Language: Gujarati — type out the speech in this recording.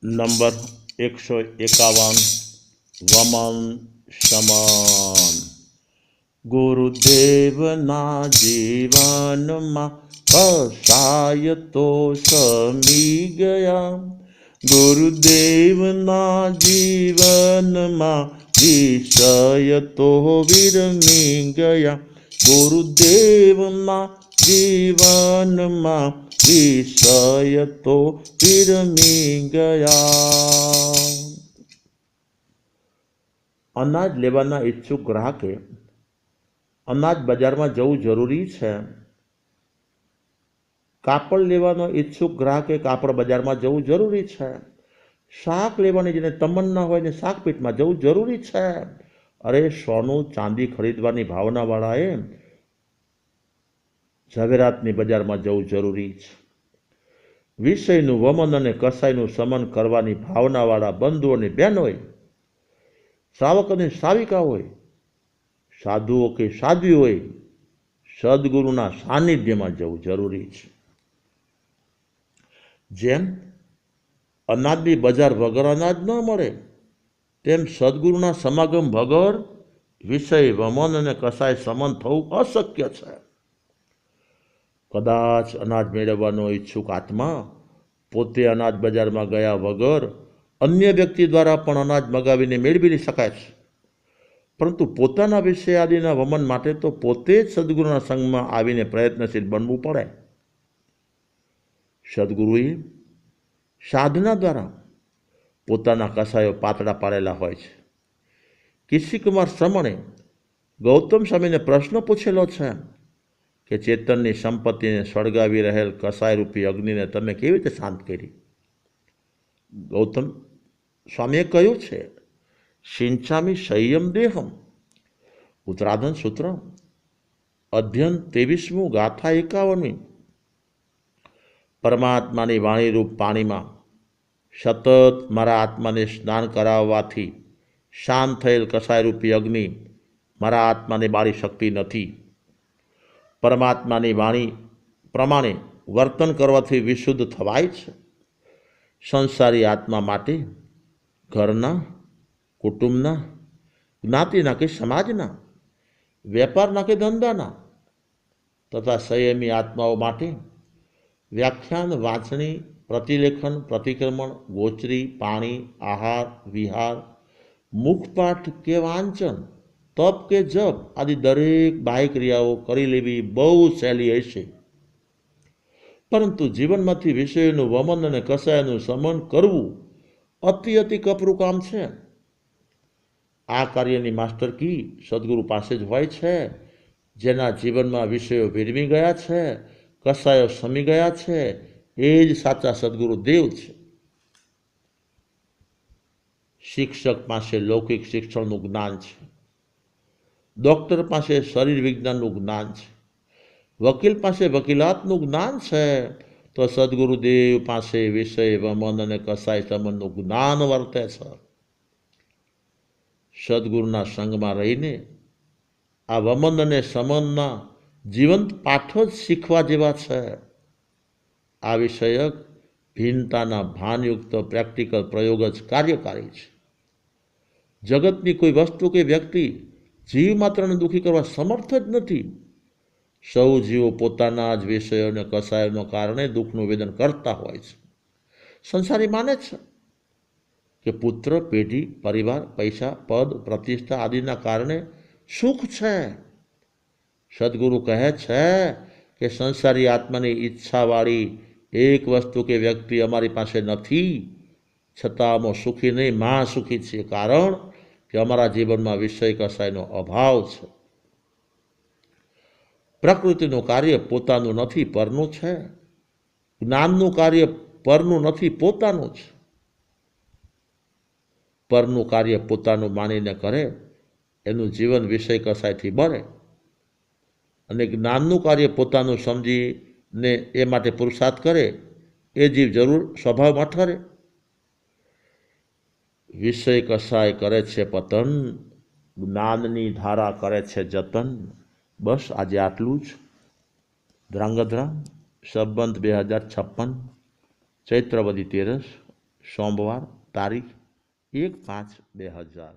નંબર 151 વમન સમાન। ગુરુદેવના જીવનમાં કસાય તો સમી ગયા, ગુરુદેવના જીવનમાં વિષય તો વિરમી ગયા, ગુરુદેવના જીવનમાં વિષય તો વિરમી ગયા। અનાજ લેવાના ઈચ્છુક ગ્રાહકે અનાજ બજારમાં જવું જરૂરી છે। કાપડ લેવાનો ઈચ્છુક ગ્રાહકે કાપડ બજારમાં જવું જરૂરી છે। શાક લેવાની જેને તમન્ના હોય ને શાકપીટમાં જવું જરૂરી છે। અરે સોનું ચાંદી ખરીદવાની ભાવનાવાળાએ ઝવેરાતની બજારમાં જવું જરૂરી છે। વિષયનું વમન અને કસાયનું સમન કરવાની ભાવનાવાળા બંધુ અને બહેનોએ, શ્રાવક અને શ્રાવિકા હોય, સાધુઓ કે સાધ્વીઓએ સદગુરુના સાનિધ્યમાં જવું જરૂરી છે। જેમ અનાજની બજાર વગર અનાજ ન મળે, તેમ સદગુરુના સમાગમ વગર વિષય વમન અને કસાય સમન થવું અશક્ય છે। કદાચ અનાજ મેળવવાનો ઈચ્છુક આત્મા પોતે અનાજ બજારમાં ગયા વગર અન્ય વ્યક્તિ દ્વારા પણ અનાજ મગાવીને મેળવી શકાય છે, પરંતુ પોતાના વિષય આદિના વમન માટે તો પોતે જ સદગુરુના સંગમાં આવીને પ્રયત્નશીલ બનવું પડે। સદગુરુએ સાધના દ્વારા પોતાના કસાયો પાતળા પાડેલા હોય છે। કિશીકુમાર શ્રમણે ગૌતમ સ્વામીને પ્રશ્ન પૂછેલો છે કે ચેતનની સંપત્તિને સળગાવી રહેલ કસાયરૂપી અગ્નિને તમે કેવી રીતે શાંત કરી? ગૌતમ સ્વામીએ કહ્યું છે, સિંચામી સંયમ દેહમ, ઉત્તરાધન સૂત્ર અધ્યયન 23મું, ગાથા 51મી। પરમાત્માની વાણીરૂપ પાણીમાં સતત મારા આત્માને સ્નાન કરાવવાથી શાંત થયેલ કસાયરૂપી અગ્નિ મારા આત્માને બાળી શકતી નથી। પરમાત્માની વાણી પ્રમાણે વર્તન કરવાથી વિશુદ્ધ થવાય છે। સંસારી આત્મા માટે ઘરના, કુટુંબના, જ્ઞાતિના કે સમાજના, વેપારના કે ધંધાના તથા સંયમી આત્માઓ માટે વ્યાખ્યાન, વાંચણી, પ્રતિલેખન, પ્રતિક્રમણ, ગોચરી, પાણી, આહાર, વિહાર, મુખપાઠ કે વાંચન, તપ કે જપ આદિ દરેક બાહ્ય ક્રિયાઓ કરી લેવી બહુ સહેલી હશે, પરંતુ જીવનમાંથી વિષયોનું વમન અને કસાયનું સમન કરવું અતિ કપરું કામ છે। આ કાર્યની માસ્ટર કી સદગુરુ પાસે જ હોય છે, જેના જીવનમાં વિષયો વિરમી ગયા છે, કસાયો સમી ગયા છે, એ જ સાચા સદગુરુ દેવ છે। શિક્ષક પાસે લૌકિક શિક્ષણનું જ્ઞાન છે, ડૉક્ટર પાસે શરીર વિજ્ઞાનનું જ્ઞાન છે, વકીલ પાસે વકીલાતનું જ્ઞાન છે, તો સદગુરુદેવ પાસે વિષય વમન અને કસાય સંબંધનું જ્ઞાન વર્તે છે। સદગુરુના સંગમાં રહીને આ વમન અને સમનના જીવંત પાઠો જ શીખવા જેવા છે। આ વિષયક ભિન્નતાના ભાનયુક્ત પ્રેક્ટિકલ પ્રયોગ જ કાર્યકારી છે। જગતની કોઈ વસ્તુ કે વ્યક્તિ જીવ માત્રને દુઃખી કરવા સમર્થ જ નથી। સૌ જીવો પોતાના જ વિષયો અને કસાયોને કારણે દુઃખનું વેદન કરતા હોય છે। સંસારી માને છે કે પુત્ર, પેઢી, પરિવાર, પૈસા, પદ, પ્રતિષ્ઠા આદિના કારણે સુખ છે। સદગુરુ કહે છે કે સંસારી આત્માની ઈચ્છાવાળી એક વસ્તુ કે વ્યક્તિ અમારી પાસે નથી, છતાં અમે સુખી નહીં, મહાસુખી છીએ, કારણ કે અમારા જીવનમાં વિષય કસાયનો અભાવ છે। પ્રકૃતિનું કાર્ય પોતાનું નથી, પરનું છે। જ્ઞાનનું કાર્ય પરનું નથી, પોતાનું છે। પરનું કાર્ય પોતાનું માનીને કરે એનું જીવન વિષય કસાયથી બળે, અને જ્ઞાનનું કાર્ય પોતાનું સમજીને એ માટે પુરુષાર્થ કરે એ જીવ જરૂર સ્વભાવમાં ઠરે। વિષય કસાય કરે છે પતન, જ્ઞાનની ધારા કરે છે જતન। બસ આજે આટલું જ। ધ્રાંગધ્રા સંબંત 2056 ચૈત્રવદી 13 સોમવાર તારીખ 1/5/2000।